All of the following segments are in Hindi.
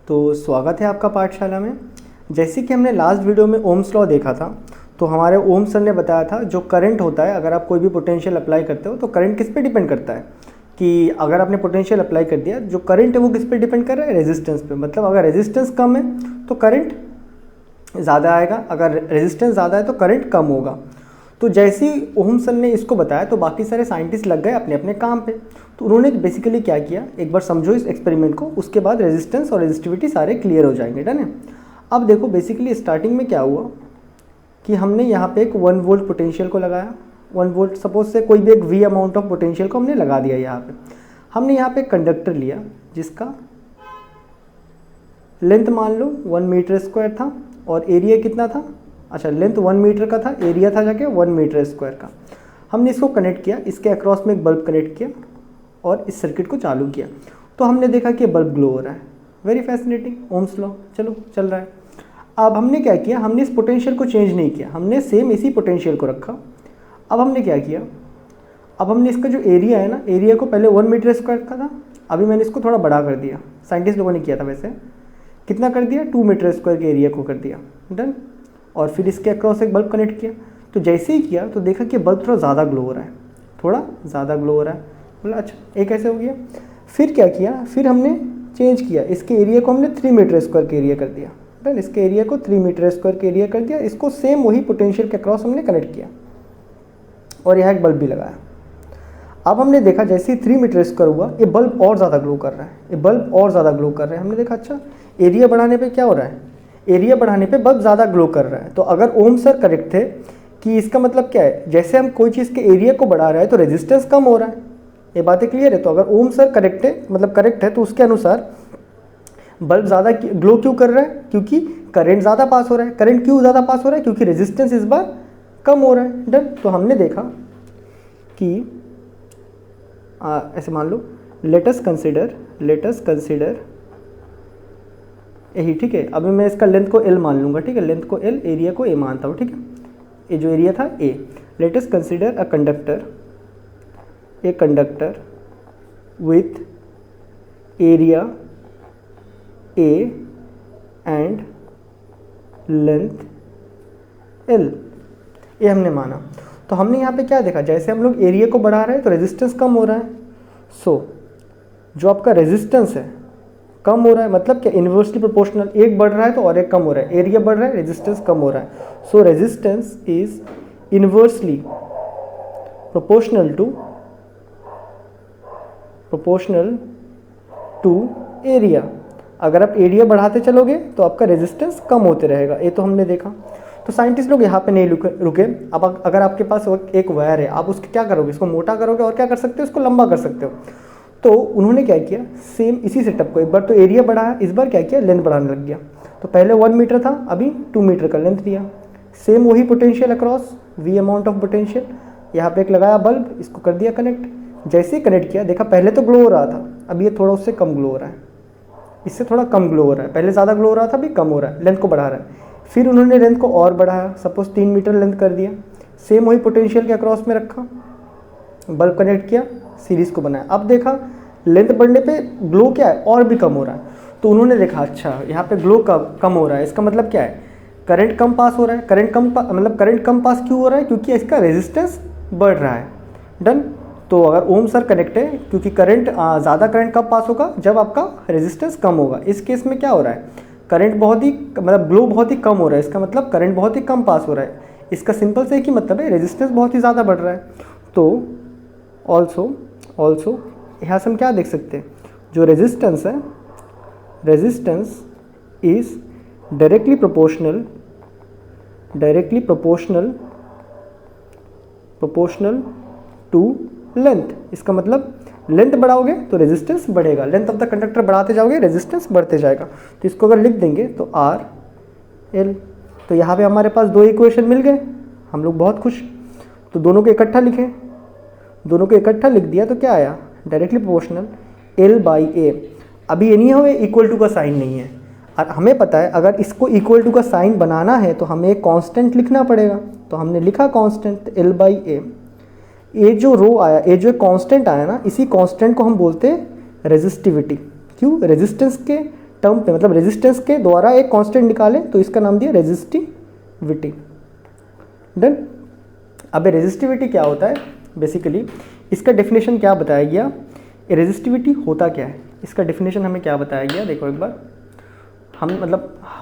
तो स्वागत है आपका पाठशाला में। जैसे कि हमने लास्ट वीडियो में ओम्स लॉ देखा था, तो हमारे ओम्स सर ने बताया था जो करंट होता है, अगर आप कोई भी पोटेंशियल अप्लाई करते हो तो करंट किस पे डिपेंड करता है कि अगर आपने पोटेंशियल अप्लाई कर दिया, जो करंट है वो किस पे डिपेंड कर रहा है, रेजिस्टेंस पे। मतलब अगर रेजिस्टेंस कम है तो करंट ज़्यादा आएगा, अगर रेजिस्टेंस ज़्यादा है तो करंट कम होगा। तो जैसे ही ओम सर ने इसको बताया तो बाकी सारे साइंटिस्ट लग गए अपने अपने काम पे। तो उन्होंने बेसिकली क्या किया, एक बार समझो इस एक्सपेरिमेंट को, उसके बाद रेजिस्टेंस और रेजिस्टिविटी सारे क्लियर हो जाएंगे। डन है। अब देखो बेसिकली स्टार्टिंग में क्या हुआ कि हमने यहाँ पे एक 1 वोल्ट पोटेंशियल को लगाया। 1 वोल्ट सपोज से कोई भी एक वी अमाउंट ऑफ पोटेंशियल को हमने लगा दिया। यहाँ पे हमने यहाँ पे एक कंडक्टर लिया जिसका लेंथ मान लो 1 मीटर स्क्वायर था और एरिया कितना था, अच्छा लेंथ 1 मीटर का था, एरिया था जाके 1 मीटर स्क्वायर का। हमने इसको कनेक्ट किया, इसके अक्रॉस में एक बल्ब कनेक्ट किया और इस सर्किट को चालू किया। तो हमने देखा कि बल्ब ग्लो हो रहा है। वेरी फैसिनेटिंग, ओम्स लॉ चलो चल रहा है। अब हमने क्या किया, हमने इस पोटेंशियल को चेंज नहीं किया, हमने सेम इसी पोटेंशियल को रखा। अब हमने क्या किया, अब हमने इसका जो एरिया है ना, एरिया को पहले 1 मीटर स्क्वायर का था, अभी मैंने इसको थोड़ा बड़ा कर दिया। साइंटिस्ट लोगों ने किया था वैसे, कितना कर दिया, 2 मीटर स्क्वायर के एरिया को कर दिया। डन। और फिर इसके अक्रॉस एक बल्ब कनेक्ट किया। तो जैसे ही किया तो देखा कि बल्ब थोड़ा ज़्यादा ग्लो हो रहा है, थोड़ा ज़्यादा ग्लो हो रहा है। बोला अच्छा एक ऐसे हो गया। फिर क्या किया, फिर हमने चेंज किया, इसके एरिया को हमने 3 मीटर स्क्वायर के एरिया कर दिया। डन। इसके एरिया को 3 मीटर स्क्वायर के एरिया कर दिया, इसको सेम वही पोटेंशियल के अक्रॉस हमने कनेक्ट किया और यहाँ एक बल्ब भी लगाया। अब हमने देखा जैसे ही 3 मीटर स्क्वायर हुआ, ये बल्ब और ज़्यादा ग्लो कर रहा है, ये बल्ब और ज़्यादा ग्लो कर रहा है। हमने देखा अच्छा एरिया बढ़ाने पे क्या हो रहा है, एरिया बढ़ाने पे बल्ब ज़्यादा ग्लो कर रहा है। तो अगर ओम सर करेक्ट थे कि इसका मतलब क्या है, जैसे हम कोई चीज़ के एरिया को बढ़ा रहे हैं तो रेजिस्टेंस कम हो रहा है। ये बातें क्लियर है। तो अगर ओम सर करेक्ट है, मतलब करेक्ट है, तो उसके अनुसार बल्ब ज़्यादा ग्लो क्यों कर रहा है, क्योंकि करंट ज़्यादा पास हो रहा है। करंट क्यों ज़्यादा पास हो रहा है, क्योंकि रेजिस्टेंस इस बार कम हो रहा है। डन। तो हमने देखा कि ऐसे मान लो, लेट अस कंसिडर यही, ठीक है। अभी मैं इसका लेंथ को L मान लूँगा, ठीक है, लेंथ को L, एरिया को A मानता हूँ, ठीक है। ये जो एरिया था A। Let us consider a conductor with area A and length L, ये हमने माना। तो हमने यहाँ पे क्या देखा, जैसे हम लोग एरिया को बढ़ा रहे हैं तो रेजिस्टेंस कम हो रहा है। सो जो आपका रेजिस्टेंस है कम हो रहा है, मतलब क्या, इन्वर्सली प्रोपोर्शनल, एक बढ़ रहा है तो और एक कम हो रहा है। एरिया बढ़ रहा है, रेजिस्टेंस कम हो रहा है। So resistance is inversely proportional to area. अगर आप एरिया बढ़ाते चलोगे तो आपका रेजिस्टेंस कम होते रहेगा। ये तो हमने देखा। तो साइंटिस्ट लोग यहाँ पे नहीं रुके। अब अगर आपके पास एक वायर है, आप उसके क्या करोगे, इसको मोटा करोगे और क्या कर सकते हो, इसको लंबा कर सकते हो। तो उन्होंने क्या किया, सेम इसी सेटअप को, एक बार तो एरिया बढ़ाया, इस बार क्या किया, लेंथ बढ़ाने लग गया। तो पहले 1 मीटर था, अभी 2 मीटर का लेंथ लिया। सेम वही potential across, V amount of potential. यहाँ पे एक लगाया बल्ब, इसको कर दिया कनेक्ट। जैसे ही कनेक्ट किया देखा पहले तो ग्लो हो रहा था, अब ये थोड़ा उससे कम ग्लो हो रहा है, इससे थोड़ा कम ग्लो हो रहा है। पहले ज़्यादा ग्लो हो रहा था, अभी कम हो रहा है, लेंथ को बढ़ा रहा है। फिर उन्होंने लेंथ को और बढ़ाया, सपोज 3 मीटर लेंथ कर दिया, सेम वही पोटेंशियल के अक्रॉस में रखा, बल्ब कनेक्ट किया, सीरीज को बनाया। अब देखा लेंथ बढ़ने पे ग्लो क्या है, और भी कम हो रहा है। तो उन्होंने देखा अच्छा यहाँ पे ग्लो कम हो रहा है, इसका मतलब क्या है, करंट कम पास हो रहा है। करंट कम पास क्यों हो रहा है, क्योंकि इसका रेजिस्टेंस बढ़ रहा है। डन। तो अगर ओम सर कनेक्ट है, क्योंकि करंट ज़्यादा करंट कब पास होगा, जब आपका रेजिस्टेंस कम होगा। इस केस में क्या हो रहा है, करंट बहुत ही, मतलब ग्लो बहुत ही कम हो रहा है, इसका मतलब करंट बहुत ही कम पास हो रहा है। इसका सिंपल से एक ही मतलब है, रेजिस्टेंस बहुत ही ज़्यादा बढ़ रहा है। तो ऑल्सो यहाँ से हम क्या देख सकते हैं, जो रेजिस्टेंस है, resistance is directly proportional to length. इसका मतलब लेंथ बढ़ाओगे तो रेजिस्टेंस बढ़ेगा, लेंथ ऑफ द कंडक्टर बढ़ाते जाओगे रेजिस्टेंस बढ़ते जाएगा। तो इसको अगर लिख देंगे तो R L, तो यहाँ पे हमारे पास 2 इक्वेशन मिल गए, हम लोग बहुत खुश। तो दोनों को इकट्ठा लिखें, दोनों को इकट्ठा लिख दिया तो क्या आया, डायरेक्टली प्रोपोर्शनल L/A। अभी ये नहीं है इक्वल टू का साइन नहीं है, और हमें पता है अगर इसको इक्वल टू का साइन बनाना है तो हमें एक कांस्टेंट लिखना पड़ेगा। तो हमने लिखा कांस्टेंट L/A। ये जो रो आया, ये जो कांस्टेंट आया ना, इसी कांस्टेंट को हम बोलते हैं रेजिस्टिविटी। क्यों, रेजिस्टेंस के टर्म पे, मतलब रेजिस्टेंस के द्वारा एक कांस्टेंट निकालें तो इसका नाम दिया रेजिस्टिविटी। डन। अब रेजिस्टिविटी क्या होता है, बेसिकली इसका डेफिनेशन क्या बताया गया, रेजिस्टिविटी होता क्या है, इसका डेफिनेशन हमें क्या बताया गया। देखो एक बार, हम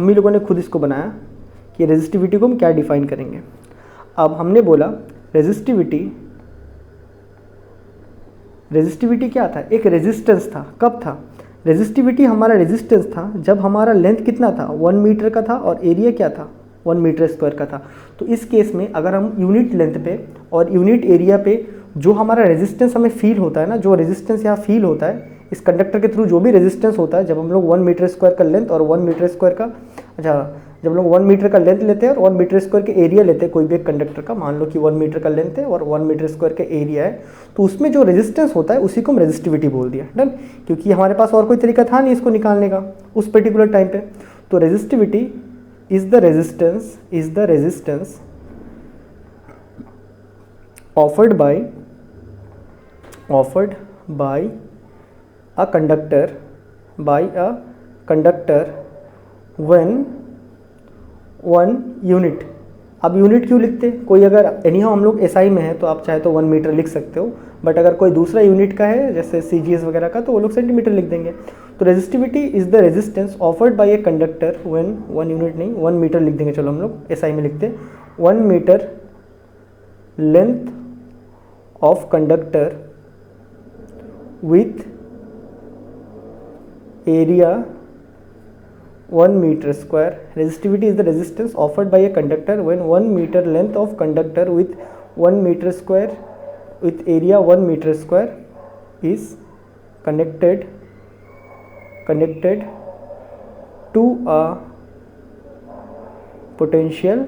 ही लोगों ने खुद इसको बनाया कि रेजिस्टिविटी को हम क्या डिफाइन करेंगे। अब हमने बोला रेजिस्टिविटी क्या था, एक रेजिस्टेंस था। कब था रेजिस्टिविटी, हमारा रेजिस्टेंस था जब हमारा लेंथ कितना था 1 मीटर का था और एरिया क्या था 1 मीटर स्क्वायर का था। तो इस केस में अगर हम यूनिट लेंथ पे और यूनिट एरिया पे जो हमारा रेजिस्टेंस हमें फील होता है ना, जो रेजिस्टेंस यहाँ फील होता है इस कंडक्टर के थ्रू, जो भी रेजिस्टेंस होता है जब हम लोग 1 मीटर स्क्वायर का लेंथ और 1 मीटर स्क्वायर का, जब हम लोग 1 मीटर का लेंथ लेते हैं और 1 मीटर स्क्वायर के एरिया लेते हैं कोई भी एक कंडक्टर का, मान लो कि 1 मीटर का लेंथ है और 1 मीटर स्क्वायर का एरिया है, तो उसमें जो रेजिस्टेंस होता है उसी को हम रेजिस्टिविटी बोल दिया। डन। क्योंकि हमारे पास और कोई तरीका था नहीं इसको निकालने का उस पर्टिकुलर टाइम पे। तो resistivity is the resistance offered by a conductor when 1 unit. अब यूनिट क्यों लिखते हैं, कोई अगर एनीहाउ हम लोग एसआई में है तो आप चाहे तो 1 मीटर लिख सकते हो, बट अगर कोई दूसरा यूनिट का है जैसे सीजीएस वगैरह का तो वो लोग सेंटीमीटर लिख देंगे। तो resistivity is the resistance offered by a conductor when 1 unit नहीं 1 मीटर लिख देंगे, चलो हम लोग एसआई में लिखते हैं 1 metre length of conductor with area 1 meter square. Resistivity is the resistance offered by a conductor when 1 meter length of conductor with 1 meter square with area 1 meter square is connected to a potential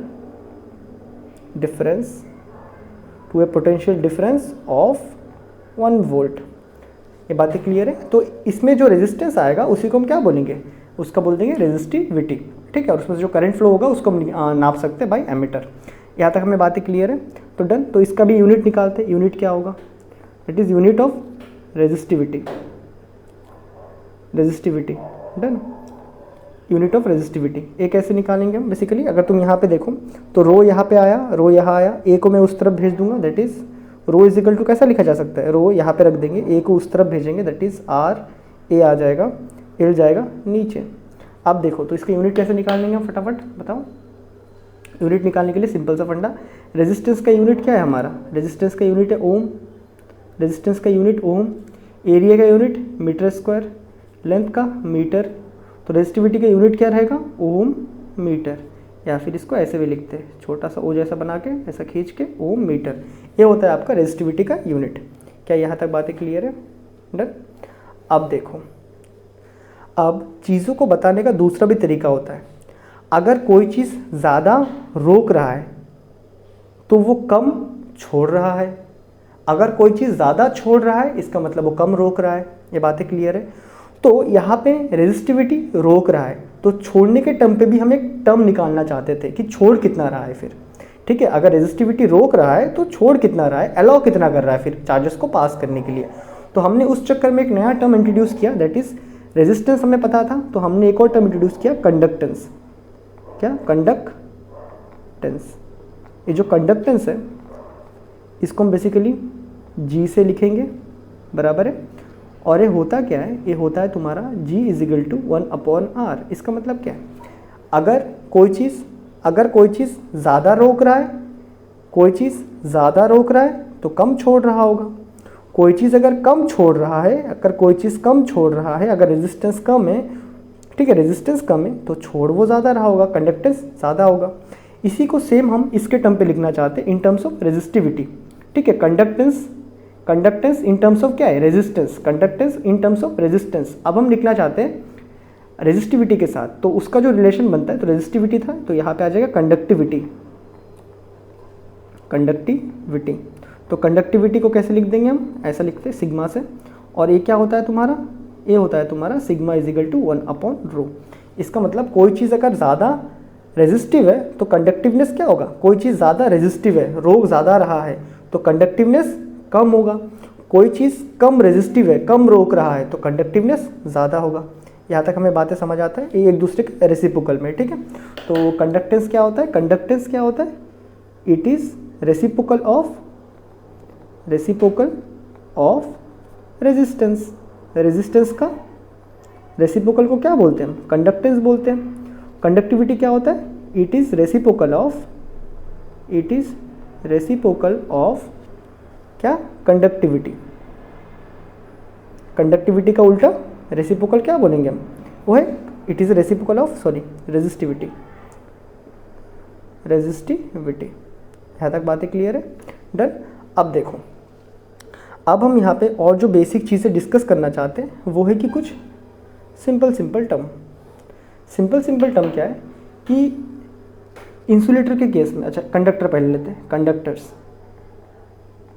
difference of 1 volt. ये बातें क्लियर है। तो इसमें जो रेजिस्टेंस आएगा उसी को हम क्या बोलेंगे, उसका बोल देंगे रेजिस्टिविटी। ठीक है, और उसमें जो करंट फ्लो होगा उसको हम नाप सकते हैं बाय एमीटर। यहाँ तक हमें बातें क्लियर है। तो डन। तो इसका भी यूनिट निकालते हैं, यूनिट क्या होगा, it is unit of resistivity. Done. Unit of resistivity ए कैसे निकालेंगे हम, बेसिकली अगर तुम यहाँ पे देखो तो रो यहाँ पे आया, रो यहाँ आया, ए को मैं उस तरफ भेज दूंगा, that is rho is equal to कैसा लिखा जा सकता है, रो यहाँ पे रख देंगे, ए को उस तरफ भेजेंगे, दैट इज आर, ए आ जाएगा, एल जाएगा नीचे। अब देखो तो इसका यूनिट कैसे निकालेंगे हम, फटाफट बताओ। यूनिट निकालने के लिए सिंपल सा फंडा, रेजिस्टेंस का यूनिट क्या है हमारा, रेजिस्टेंस का यूनिट है ओम, रेजिस्टेंस का यूनिट ओम, एरिया का यूनिट मीटर स्क्वायर, लेंथ का मीटर, तो रेजिस्टिविटी का यूनिट क्या रहेगा ओम मीटर, या फिर इसको ऐसे भी लिखते हैं छोटा सा ओ जैसा बना के ऐसा खींच के ओम मीटर। ये होता है आपका रेजिस्टिविटी का यूनिट। क्या यहाँ तक बातें क्लियर है। डन। अब देखो, अब चीज़ों को बताने का दूसरा भी तरीका होता है। अगर कोई चीज़ ज़्यादा रोक रहा है तो वो कम छोड़ रहा है, अगर कोई चीज़ ज़्यादा छोड़ रहा है इसका मतलब वो कम रोक रहा है। ये बातें क्लियर है। तो यहाँ पे रेजिस्टिविटी रोक रहा है, तो छोड़ने के टर्म पे भी हम एक टर्म निकालना चाहते थे कि छोड़ कितना रहा है फिर। ठीक है, अगर रेजिस्टिविटी रोक रहा है तो छोड़ कितना रहा है, अलाउ कितना कर रहा है फिर चार्जेस को पास करने के लिए। तो हमने उस चक्कर में एक नया टर्म इंट्रोड्यूस किया, दैट इज रेजिस्टेंस हमें पता था तो हमने एक और टर्म इंट्रोड्यूस किया, कंडक्टेंस। क्या, कंडक्टेंस। ये जो कंडक्टेंस है इसको हम बेसिकली जी से लिखेंगे, बराबर है। और ये होता क्या है, ये होता है तुम्हारा G is equal to 1/R। इसका मतलब क्या है, अगर कोई चीज़ ज़्यादा रोक रहा है, कोई चीज़ ज़्यादा रोक रहा है तो कम छोड़ रहा होगा। कोई चीज़ अगर कम छोड़ रहा है, अगर रेजिस्टेंस कम है, ठीक है, रेजिस्टेंस कम है तो छोड़ वो ज़्यादा रहा होगा, कंडक्टेंस ज़्यादा होगा। इसी को सेम हम इसके टर्म पे लिखना चाहते हैं इन टर्म्स ऑफ रेजिस्टिविटी। ठीक है, कंडक्टेंस इन टर्म्स ऑफ क्या है, resistance, conductance in terms of resistance. अब हम लिखना चाहते हैं रेजिस्टिविटी के साथ, तो उसका जो रिलेशन बनता है, तो रेजिस्टिविटी था तो यहाँ पे आ जाएगा कंडक्टिविटी। तो कंडक्टिविटी को कैसे लिख देंगे हम, ऐसा लिखते हैं सिग्मा से। और ये क्या होता है तुम्हारा, ये होता है तुम्हारा सिग्मा इज इक्वल टू 1/ρ। इसका मतलब कोई चीज़ अगर ज़्यादा रेजिस्टिव है तो कंडक्टिवनेस क्या होगा, कोई चीज़ ज़्यादा रेजिस्टिव है, रोक ज़्यादा रहा है तो कंडक्टिवनेस कम होगा। कोई चीज़ कम रेजिस्टिव है, कम रोक रहा है तो कंडक्टिवनेस ज़्यादा होगा। यहाँ तक हमें बातें समझ आता है, ये एक दूसरे के रेसिप्रोकल में, ठीक है। तो कंडक्टेंस क्या होता है, कंडक्टेंस क्या होता है, it is reciprocal of resistance. Resistance का रेसिप्रोकल को क्या बोलते हैं हम, कंडक्टेंस बोलते हैं। कंडक्टिविटी क्या होता है, इट इज़ रेसिप्रोकल ऑफ क्या, कंडक्टिविटी। कंडक्टिविटी का उल्टा रेसिप्रोकल क्या बोलेंगे हम, वो है it is reciprocal of resistivity. यहाँ तक बातें क्लियर है, डन। अब देखो, अब हम यहाँ पे और जो बेसिक चीज़ें डिस्कस करना चाहते हैं वो है कि कुछ सिंपल टर्म क्या है कि इंसुलेटर के केस में, अच्छा कंडक्टर पहले लेते हैं,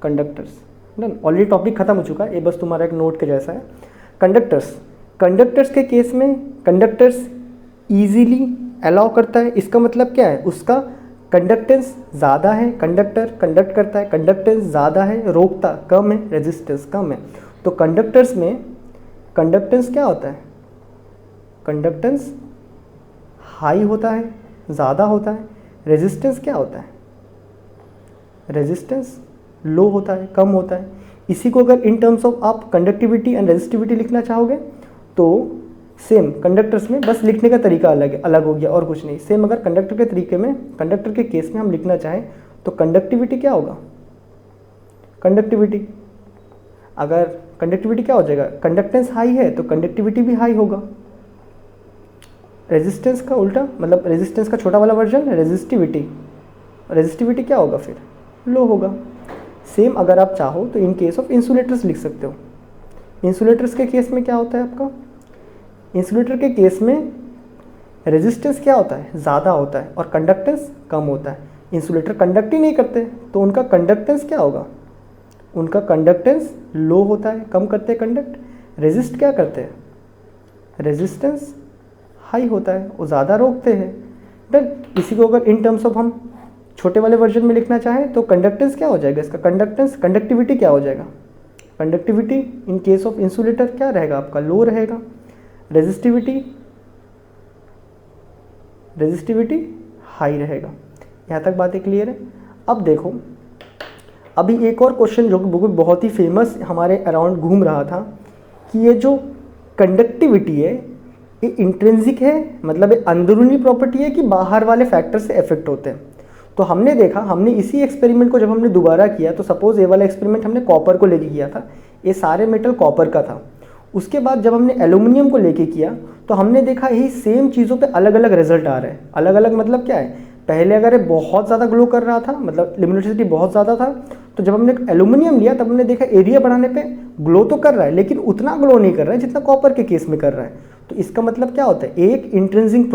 कंडक्टर्स डन। ऑलरेडी टॉपिक खत्म हो चुका है, ये बस तुम्हारा एक नोट के जैसा है। कंडक्टर्स के केस में कंडक्टर्स इजीली अलाउ करता है, इसका मतलब क्या है, उसका कंडक्टेंस ज़्यादा है, कंडक्टर कंडक्ट करता है, कंडक्टेंस ज़्यादा है, रोकता कम है, रेजिस्टेंस कम है। तो कंडक्टर्स में कंडक्टेंस क्या होता है, कंडक्टेंस हाई होता है, ज़्यादा होता है। रेजिस्टेंस क्या होता है, रेजिस्टेंस लो होता है, कम होता है। इसी को अगर इन टर्म्स ऑफ आप कंडक्टिविटी एंड रेजिस्टिविटी लिखना चाहोगे तो सेम कंडक्टर्स में बस लिखने का तरीका अलग हो गया और कुछ नहीं। सेम अगर कंडक्टर के तरीके में, कंडक्टर के केस में हम लिखना चाहें तो कंडक्टिविटी क्या होगा, कंडक्टिविटी क्या हो जाएगा, कंडक्टेंस हाई है तो कंडक्टिविटी भी हाई होगा। रेजिस्टेंस का उल्टा, मतलब रेजिस्टेंस का छोटा वाला वर्जन रेजिस्टिविटी क्या होगा फिर, लो होगा। सेम अगर आप चाहो तो इन केस ऑफ इंसुलेटर्स लिख सकते हो। इंसुलेटर्स के केस में क्या होता है आपका, इंसुलेटर के केस में रेजिस्टेंस क्या होता है, ज़्यादा होता है और कंडक्टेंस कम होता है। इंसुलेटर कंडक्ट ही नहीं करते तो उनका कंडक्टेंस क्या होगा, उनका कंडक्टेंस लो होता है, कम करते हैं कंडक्ट। रेजिस्ट क्या करते हैं, रेजिस्टेंस हाई होता है, वो ज़्यादा रोकते हैं। डन। इसी को अगर इन टर्म्स ऑफ हम छोटे वाले वर्जन में लिखना चाहें तो कंडक्टेंस क्या हो जाएगा इसका, कंडक्टिविटी क्या हो जाएगा, conductivity in case of insulator क्या रहेगा आपका, लो रहेगा। रेजिस्टिविटी हाई रहेगा। यहाँ तक बातें क्लियर है। अब देखो, अभी एक और क्वेश्चन जो बहुत ही फेमस हमारे अराउंड घूम रहा था कि ये जो कंडक्टिविटी है ये इंट्रिंसिक है, मतलब ये अंदरूनी प्रॉपर्टी है कि बाहर वाले फैक्टर से इफेक्ट होते हैं। तो हमने देखा, हमने इसी एक्सपेरिमेंट को जब हमने दोबारा किया तो सपोज ये वाला एक्सपेरिमेंट हमने कॉपर को लेके किया था, ये सारे मेटल कॉपर का था। उसके बाद जब हमने एल्यूमिनियम को लेके किया तो हमने देखा यही सेम चीज़ों पे अलग अलग रिजल्ट आ रहे हैं। अलग अलग मतलब क्या है, पहले अगर ये बहुत ज़्यादा ग्लो कर रहा था, मतलब लिमिनोसिटी बहुत ज़्यादा था, तो जब हमने एल्यूमिनियम लिया तब हमने देखा एरिया बढ़ाने पे ग्लो तो कर रहा है लेकिन उतना ग्लो नहीं कर रहा है जितना कॉपर के केस में कर रहा है। तो इसका मतलब क्या होता है, एक इंट्रिंसिक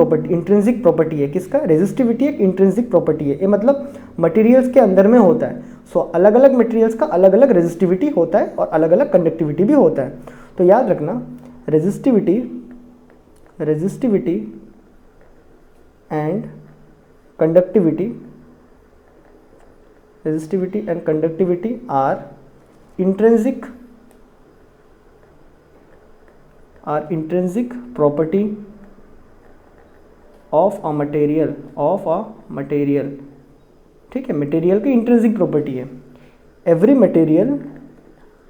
प्रॉपर्टी है किसका, रेजिस्टिविटी एक इंट्रिंसिक प्रॉपर्टी है। ये मतलब मटेरियल्स के अंदर में होता है। सो अलग अलग मटेरियल्स का अलग अलग रेजिस्टिविटी होता है और अलग अलग कंडक्टिविटी भी होता है। तो याद रखना, resistivity and conductivity are intrinsic property of a material, ठीक है। मटेरियल की इंट्रिंसिक प्रॉपर्टी है। एवरी मटेरियल,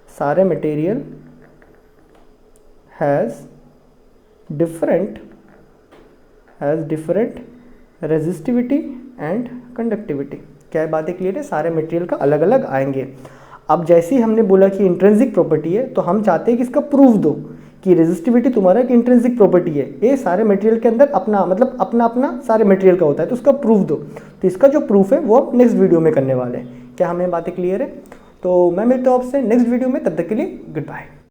सारे material has different resistivity and conductivity. क्या बातें क्लियर है, सारे मटेरियल का अलग अलग आएंगे। अब जैसे ही हमने बोला कि इंट्रिंसिक प्रॉपर्टी है तो हम चाहते हैं कि इसका प्रूफ दो कि रेजिस्टिविटी तुम्हारा एक इंट्रिंसिक प्रॉपर्टी है। ये सारे मटेरियल के अंदर अपना अपना सारे मटेरियल का होता है, तो उसका प्रूफ दो। तो इसका जो प्रूफ है वो हम नेक्स्ट वीडियो में करने वाले हैं। क्या हमें बातें क्लियर है? तो मैं मिलता हूँ आपसे नेक्स्ट वीडियो में, तब तक के लिए गुड बाय।